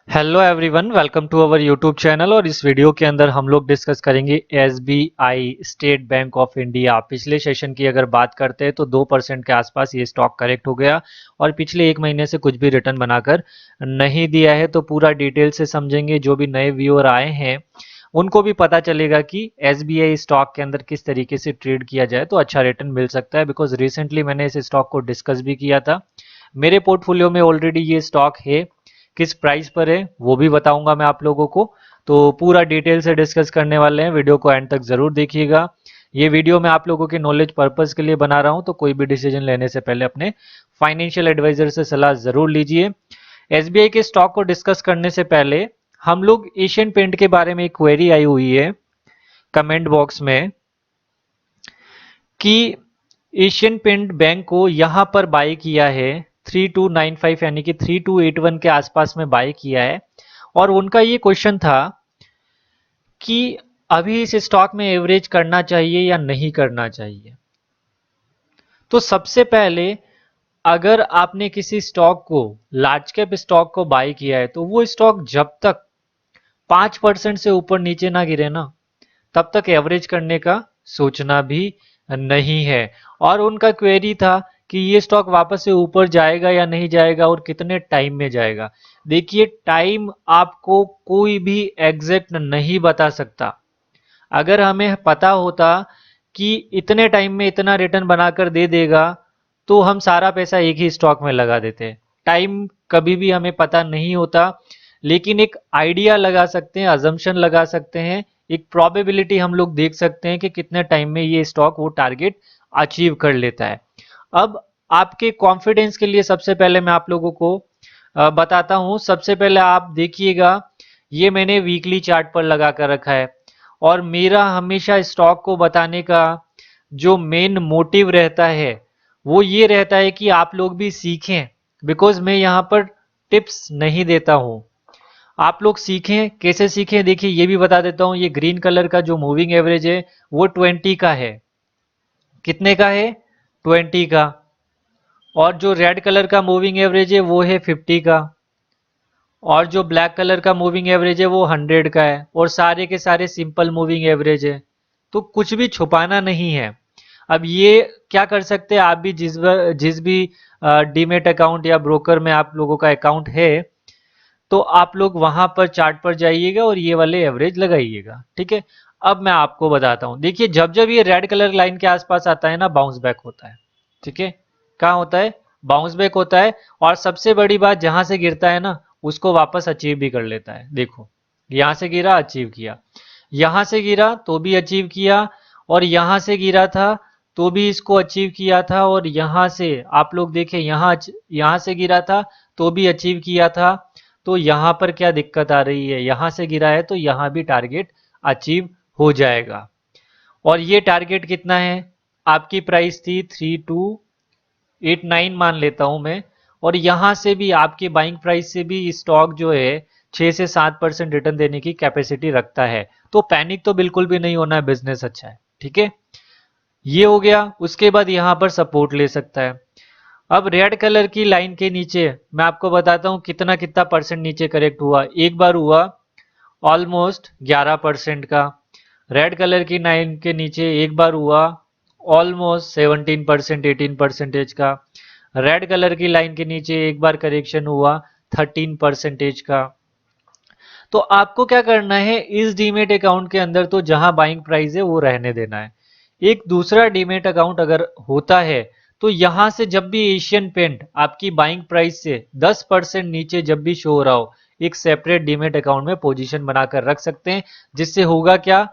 Hello everyone, welcome to our YouTube channel. और इस video के अंदर हम लोग डिस्कस करेंगे SBI State Bank of India. पिछले सेशन की अगर बात करते हैं तो 2% के आसपास ये स्टॉक करेक्ट हो गया और पिछले एक महीने से कुछ भी रिटर्न बनाकर नहीं दिया है। तो पूरा डिटेल से समझेंगे। जो भी नए व्यूअर आए हैं उनको भी पता चलेगा कि एसबीआई स्टॉक के अंदर किस तरीके से ट्रेड किया जाए तो अच्छा रिटर्न मिल सकता है। बिकॉज रिसेंटली मैंने इस स्टॉक को डिस्कस भी किया था। मेरे पोर्टफोलियो में ऑलरेडी ये स्टॉक है। किस प्राइस पर है वो भी बताऊंगा मैं आप लोगों को। तो पूरा डिटेल से डिस्कस करने वाले हैं। वीडियो को एंड तक जरूर देखिएगा। ये वीडियो मैं आप लोगों के नॉलेज पर्पस के लिए बना रहा हूं, तो कोई भी डिसीजन लेने से पहले अपने फाइनेंशियल एडवाइजर से सलाह जरूर लीजिए। एसबीआई के स्टॉक को डिस्कस करने से पहले हम लोग एशियन पेंट के बारे में एक क्वेरी आई हुई है कमेंट बॉक्स में कि एशियन पेंट बैंक को यहां पर बाय किया है 3295 यानी कि 3281 के आसपास में बाय किया है। और उनका ये क्वेश्चन था कि अभी इस स्टॉक में एवरेज करना चाहिए या नहीं करना चाहिए। तो सबसे पहले अगर आपने किसी स्टॉक को, लार्ज कैप स्टॉक को बाय किया है, तो वो स्टॉक जब तक 5% से ऊपर नीचे ना गिरे ना, तब तक एवरेज करने का सोचना भी नहीं है। और उनका क्वेरी था कि ये स्टॉक वापस से ऊपर जाएगा या नहीं जाएगा और कितने टाइम में जाएगा। देखिए, टाइम आपको कोई भी एग्जैक्ट नहीं बता सकता। अगर हमें पता होता कि इतने टाइम में इतना रिटर्न बनाकर दे देगा तो हम सारा पैसा एक ही स्टॉक में लगा देते। टाइम कभी भी हमें पता नहीं होता, लेकिन एक आइडिया लगा सकते हैं, अजम्पशन लगा सकते हैं, एक प्रोबेबिलिटी हम लोग देख सकते हैं कि कितने टाइम में ये स्टॉक वो टारगेट अचीव कर लेता है। अब आपके कॉन्फिडेंस के लिए सबसे पहले मैं आप लोगों को बताता हूं। सबसे पहले आप देखिएगा, ये मैंने वीकली चार्ट पर लगा कर रखा है। और मेरा हमेशा स्टॉक को बताने का जो मेन मोटिव रहता है वो ये रहता है कि आप लोग भी सीखें। बिकॉज मैं यहाँ पर टिप्स नहीं देता हूँ, आप लोग सीखें। कैसे सीखें देखिए, ये भी बता देता हूँ। ये ग्रीन कलर का जो मूविंग एवरेज है वो 20 का है। कितने का है? 20 का। और जो रेड कलर का मूविंग एवरेज है वो है 50 का। और जो ब्लैक कलर का मूविंग एवरेज है वो 100 का है। और सारे के सारे सिंपल मूविंग एवरेज है। तो कुछ भी छुपाना नहीं है। अब ये क्या कर सकते हैं, आप भी जिस भी डीमेट अकाउंट या ब्रोकर में आप लोगों का अकाउंट है, तो आप लोग वहां पर चार्ट पर जाइएगा और ये वाले एवरेज लगाइएगा। ठीक है। अब मैं आपको बताता हूं। देखिए, जब जब ये रेड कलर लाइन के आसपास आता है ना, बाउंस बैक होता है। ठीक है। कहाँ होता है? बाउंस बैक होता है। और सबसे बड़ी बात, जहां से गिरता है ना उसको वापस अचीव भी कर लेता है। देखो, यहां से गिरा, अचीव किया। यहां से गिरा तो भी अचीव किया। और यहां से गिरा था तो भी इसको अचीव किया था। और यहां से आप लोग देखें, यहां से गिरा था तो भी अचीव किया था। तो यहां पर क्या दिक्कत आ रही है? यहां से गिरा है तो यहां भी टारगेट अचीव हो जाएगा। और ये टारगेट कितना है? आपकी प्राइस थी 3289 मान लेता हूं मैं। और यहां से भी आपकी बाइंग प्राइस से भी स्टॉक जो है 6 से 7% रिटर्न देने की कैपेसिटी रखता है। तो पैनिक तो बिल्कुल भी नहीं होना है, बिजनेस अच्छा है। ठीक है। ये हो गया। उसके बाद यहां पर सपोर्ट ले सकता है। अब रेड कलर की लाइन के नीचे मैं आपको बताता हूं कितना कितना परसेंट नीचे करेक्ट हुआ। एक बार हुआ ऑलमोस्ट 11% का। रेड कलर की लाइन के नीचे एक बार हुआ ऑलमोस्ट 17% 18% का। रेड कलर की लाइन के नीचे एक बार करेक्शन हुआ 13% का। तो आपको क्या करना है, इस डीमेट अकाउंट के अंदर तो जहां बाइंग प्राइस है वो रहने देना है। एक दूसरा डीमेट अकाउंट अगर होता है तो यहां से जब भी एशियन पेंट आपकी बाइंग प्राइस से 10% नीचे जब भी शो हो रहा हो, एक सेपरेट डीमेट अकाउंट में पोजीशन बनाकर रख सकते हैं। जिससे होगा क्या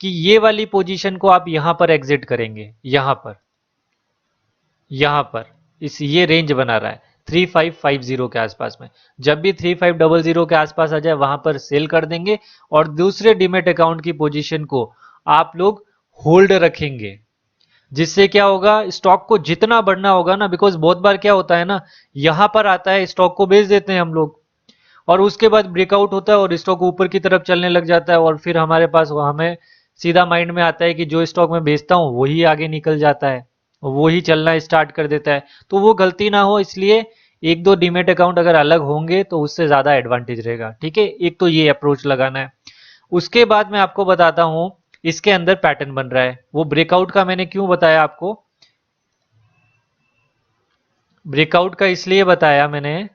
कि ये वाली पोजीशन को आप यहां पर एग्जिट करेंगे। यहां पर इस ये रेंज बना रहा है 3550 के आसपास में। जब भी 3500 के आसपास आ जाए वहां पर सेल कर देंगे और दूसरे डीमेट अकाउंट की पोजीशन को आप लोग होल्ड रखेंगे। जिससे क्या होगा, स्टॉक को जितना बढ़ना होगा ना, बिकॉज बहुत बार क्या होता है ना, यहां पर आता है, स्टॉक को बेच देते हैं हम लोग और उसके बाद ब्रेकआउट होता है और स्टॉक ऊपर की तरफ चलने लग जाता है। और फिर हमारे पास हमें सीधा माइंड में आता है कि जो स्टॉक मैं बेचता हूं वही आगे निकल जाता है, वही चलना स्टार्ट कर देता है। तो वो गलती ना हो इसलिए एक दो डीमेट अकाउंट अगर अलग होंगे तो उससे ज़्यादा एडवांटेज रहेगा। ठीक है, एक तो ये अप्रोच लगाना है। उसके बाद मैं आपको बताता हूँ इसके अंदर पैटर्न बन रहा है। वो ब्रेकआउट का मैंने क्यों बताया आपको, ब्रेकआउट का इसलिए बताया मैंने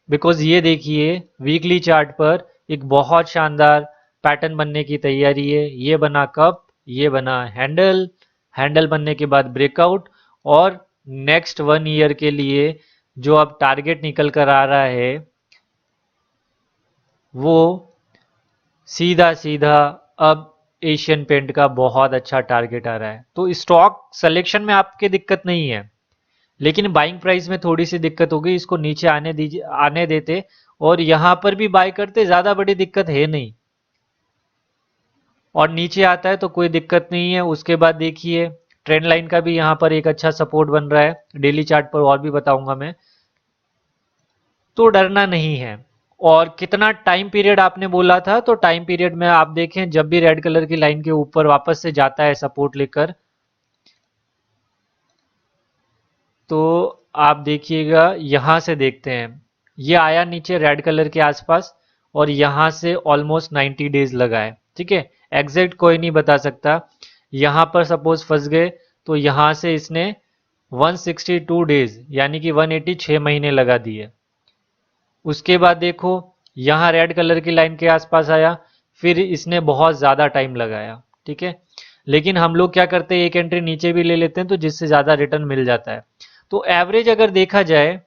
बिकॉज ये देखिए वीकली चार्ट पर एक बहुत शानदार पैटर्न बनने की तैयारी है। ये बना कप, ये बना हैंडल, हैंडल बनने के बाद ब्रेकआउट, और नेक्स्ट 1 ईयर के लिए जो अब टारगेट निकल कर आ रहा है वो सीधा सीधा अब एशियन पेंट का बहुत अच्छा टारगेट आ रहा है। तो स्टॉक सिलेक्शन में आपके दिक्कत नहीं है, लेकिन बाइंग प्राइस में थोड़ी सी दिक्कत होगी। इसको नीचे आने दीजिए, आने देते और यहां पर भी बाय करते, ज्यादा बड़ी दिक्कत है नहीं। और नीचे आता है तो कोई दिक्कत नहीं है। उसके बाद देखिए ट्रेंड लाइन का भी यहां पर एक अच्छा सपोर्ट बन रहा है, डेली चार्ट पर और भी बताऊंगा मैं। तो डरना नहीं है। और कितना टाइम पीरियड आपने बोला था, तो टाइम पीरियड में आप देखें जब भी रेड कलर की लाइन के ऊपर वापस से जाता है सपोर्ट लेकर, तो आप देखिएगा यहां से देखते हैं ये आया नीचे रेड कलर के आसपास और यहां से ऑलमोस्ट 90 डेज लगा है। ठीक है, एग्जैक्ट कोई नहीं बता सकता। यहां पर सपोज फंस गए तो यहां से इसने 162 डेज यानी कि 186 महीने लगा दिए। उसके बाद देखो यहाँ रेड कलर की लाइन के आसपास आया, फिर इसने बहुत ज्यादा टाइम लगाया। ठीक है, लेकिन हम लोग क्या करते हैं एक एंट्री नीचे भी ले लेते हैं तो जिससे ज्यादा रिटर्न मिल जाता है। तो एवरेज अगर देखा जाए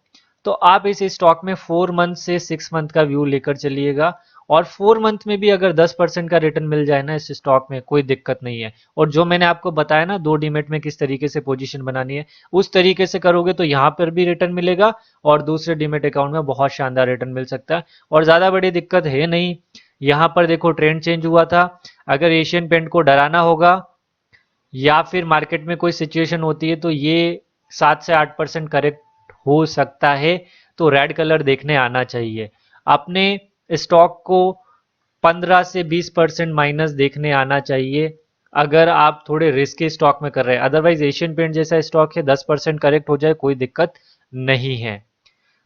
तो आप इस स्टॉक में 4 मंथ से 6 मंथ का व्यू लेकर चलिएगा, और 4 मंथ में भी अगर 10% का रिटर्न मिल जाए ना इस स्टॉक में कोई दिक्कत नहीं है। और जो मैंने आपको बताया ना 2 डीमेट में किस तरीके से पोजीशन बनानी है, उस तरीके से करोगे तो यहाँ पर भी रिटर्न मिलेगा और दूसरे डीमेट अकाउंट में बहुत शानदार रिटर्न मिल सकता है और ज्यादा बड़ी दिक्कत है नहीं। यहाँ पर देखो ट्रेंड चेंज हुआ था। अगर एशियन पेंट को डराना होगा या फिर मार्केट में कोई सिचुएशन होती है तो ये 7 से 8% करेक्ट हो सकता है, तो रेड कलर देखने आना चाहिए। अपने स्टॉक को 15 से 20% माइनस देखने आना चाहिए अगर आप थोड़े रिस्की स्टॉक में कर रहे हैं। अदरवाइज एशियन पेंट जैसा स्टॉक है 10% करेक्ट हो जाए कोई दिक्कत नहीं है।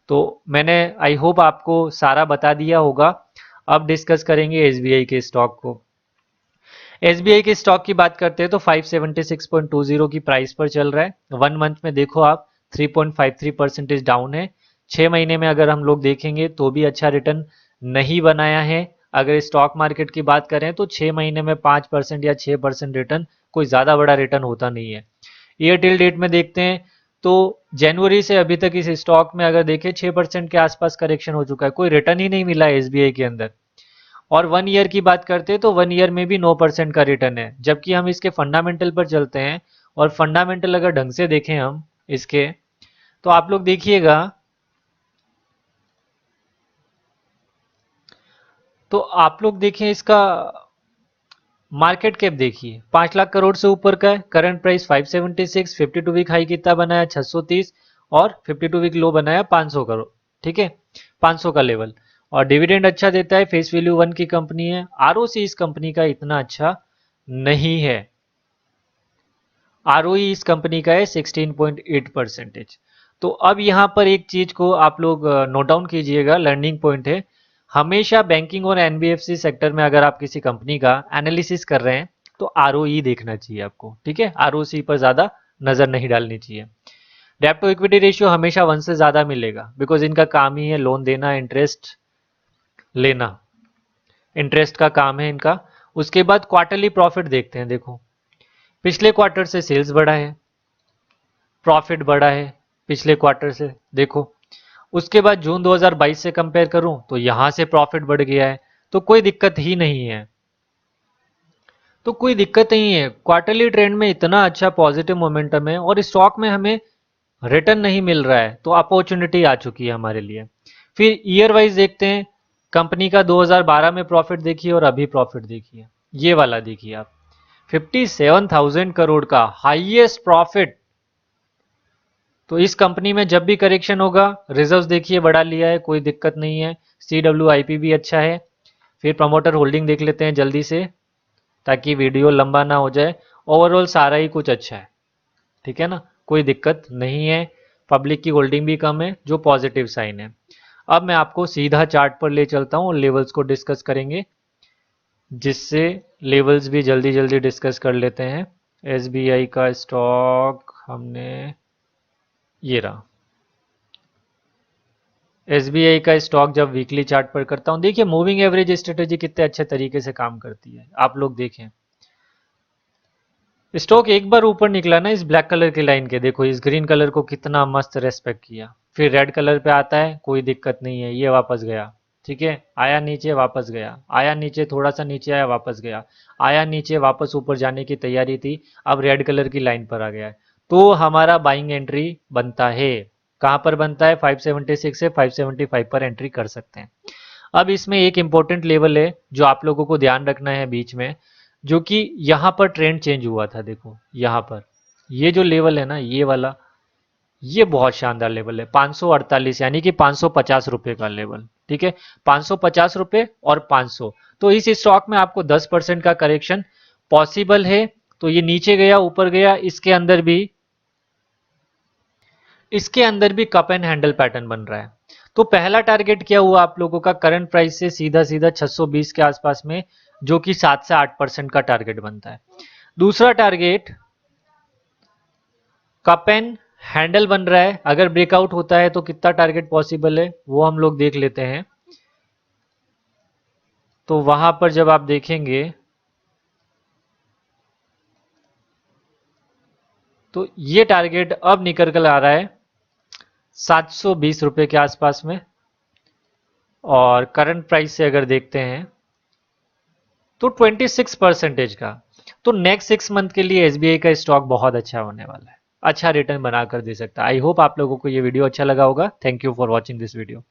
तो मैंने आई होप आपको सारा बता दिया होगा। अब डिस्कस करेंगे एसबीआई के स्टॉक को। एसबीआई के स्टॉक की बात करते हैं तो 576.20 की प्राइस पर चल रहा है। 1 मंथ में देखो आप 3.53% डाउन है। 6 महीने में अगर हम लोग देखेंगे तो भी अच्छा रिटर्न नहीं बनाया है। अगर स्टॉक मार्केट की बात करें तो 6 महीने में 5% या 6% रिटर्न कोई ज्यादा बड़ा रिटर्न होता नहीं है। ईयर टिल डेट में देखते हैं तो जनवरी से अभी तक इस स्टॉक में अगर देखें 6% के आसपास करेक्शन हो चुका है, कोई रिटर्न ही नहीं मिला एसबीआई के अंदर। और 1 ईयर की बात करते हैं तो 1 ईयर में भी 9% का रिटर्न है। जबकि हम इसके फंडामेंटल पर चलते हैं और फंडामेंटल अगर ढंग से देखें हम इसके, तो आप लोग देखिएगा तो आप लोग देखें इसका मार्केट कैप देखिए 5 लाख करोड़ से ऊपर का है। करंट प्राइस 576, 52 वीक हाई कितना बनाया 630 और 52 वीक लो बनाया 500 करोड़। ठीक है, 500 का लेवल। और डिविडेंड अच्छा देता है, फेस वैल्यू 1 की कंपनी है। आरओसी इस कंपनी का इतना अच्छा नहीं है, आरओई इस कंपनी का है 16.8%। तो अब यहां पर एक चीज को आप लोग नोट डाउन कीजिएगा, लर्निंग पॉइंट है। हमेशा बैंकिंग और एनबीएफसी सेक्टर में अगर आप किसी कंपनी का एनालिसिस कर रहे हैं तो आरओई देखना चाहिए आपको। ठीक है, आरओसी पर ज्यादा नजर नहीं डालनी चाहिए। डेब्ट टू इक्विटी रेशियो हमेशा 1 से ज्यादा मिलेगा बिकॉज इनका काम ही है लोन देना, इंटरेस्ट लेना, इंटरेस्ट का काम है इनका। उसके बाद क्वार्टरली प्रॉफिट देखते हैं। देखो पिछले क्वार्टर से सेल्स बढ़ा है, प्रॉफिट बढ़ा है पिछले क्वार्टर से। देखो उसके बाद जून 2022 से कंपेयर करूं तो यहां से प्रॉफिट बढ़ गया है, तो कोई दिक्कत ही नहीं है। तो कोई दिक्कत नहीं है, क्वार्टरली ट्रेंड में इतना अच्छा पॉजिटिव मोमेंटम है और स्टॉक में हमें रिटर्न नहीं मिल रहा है, तो अपॉर्चुनिटी आ चुकी है हमारे लिए। फिर ईयर वाइज देखते हैं, कंपनी का 2012 में प्रॉफिट देखिए और अभी प्रॉफिट देखिए, ये वाला देखिए आप 57,000 करोड़ का हाईएस्ट प्रॉफिट। तो इस कंपनी में जब भी करेक्शन होगा रिजर्व्स देखिए बढ़ा लिया है, कोई दिक्कत नहीं है। CWIP भी अच्छा है। फिर प्रमोटर होल्डिंग देख लेते हैं जल्दी से ताकि वीडियो लंबा ना हो जाए। ओवरऑल सारा ही कुछ अच्छा है, ठीक है ना, कोई दिक्कत नहीं है। पब्लिक की होल्डिंग भी कम है, जो पॉजिटिव साइन है। अब मैं आपको सीधा चार्ट पर ले चलता हूँ और लेवल्स को डिस्कस करेंगे, जिससे लेवल्स भी जल्दी जल्दी डिस्कस कर लेते हैं। एसबीआई का स्टॉक हमने, ये रहा एसबीआई का स्टॉक। जब वीकली चार्ट पर करता हूं, देखिए मूविंग एवरेज स्ट्रेटेजी कितने अच्छे तरीके से काम करती है, आप लोग देखें। स्टॉक एक बार ऊपर निकला ना इस ब्लैक कलर की लाइन के, देखो इस ग्रीन कलर को कितना मस्त रेस्पेक्ट किया, फिर रेड कलर पे आता है, कोई दिक्कत नहीं है, ये वापस गया, ठीक है, आया नीचे वापस गया, आया नीचे, थोड़ा सा नीचे आया वापस गया, आया नीचे वापस ऊपर जाने की तैयारी थी, अब रेड कलर की लाइन पर आ गया है, तो हमारा बाइंग एंट्री बनता है। कहां पर बनता है? 576 से 575 पर एंट्री कर सकते हैं। अब इसमें एक इंपॉर्टेंट लेवल है जो आप लोगों को ध्यान रखना है बीच में, जो कि यहां पर ट्रेंड चेंज हुआ था। देखो यहां पर ये जो लेवल है ना, ये वाला, ये बहुत शानदार लेवल है, 548, यानी कि 550 रुपए का लेवल, ठीक है, 550 रुपए और 500। तो इस स्टॉक में आपको 10% का करेक्शन पॉसिबल है। तो ये नीचे गया, ऊपर गया, इसके अंदर भी कप एंड हैंडल पैटर्न बन रहा है। तो पहला टारगेट क्या हुआ आप लोगों का? करंट प्राइस से सीधा सीधा 620 के आसपास में, जो कि 7 से 8% का टारगेट बनता है। दूसरा टारगेट कप एंड हैंडल बन रहा है, अगर ब्रेकआउट होता है तो कितना टारगेट पॉसिबल है वो हम लोग देख लेते हैं। तो वहां पर जब आप देखेंगे तो ये टारगेट अब निकल कर आ रहा है 720 रुपए के आसपास में, और करंट प्राइस से अगर देखते हैं तो 26% का। तो नेक्स्ट 6 मंथ के लिए एसबीआई का स्टॉक बहुत अच्छा होने वाला है, अच्छा रिटर्न बनाकर दे सकता है। आई होप आप लोगों को ये वीडियो अच्छा लगा होगा। Thank you for watching this video.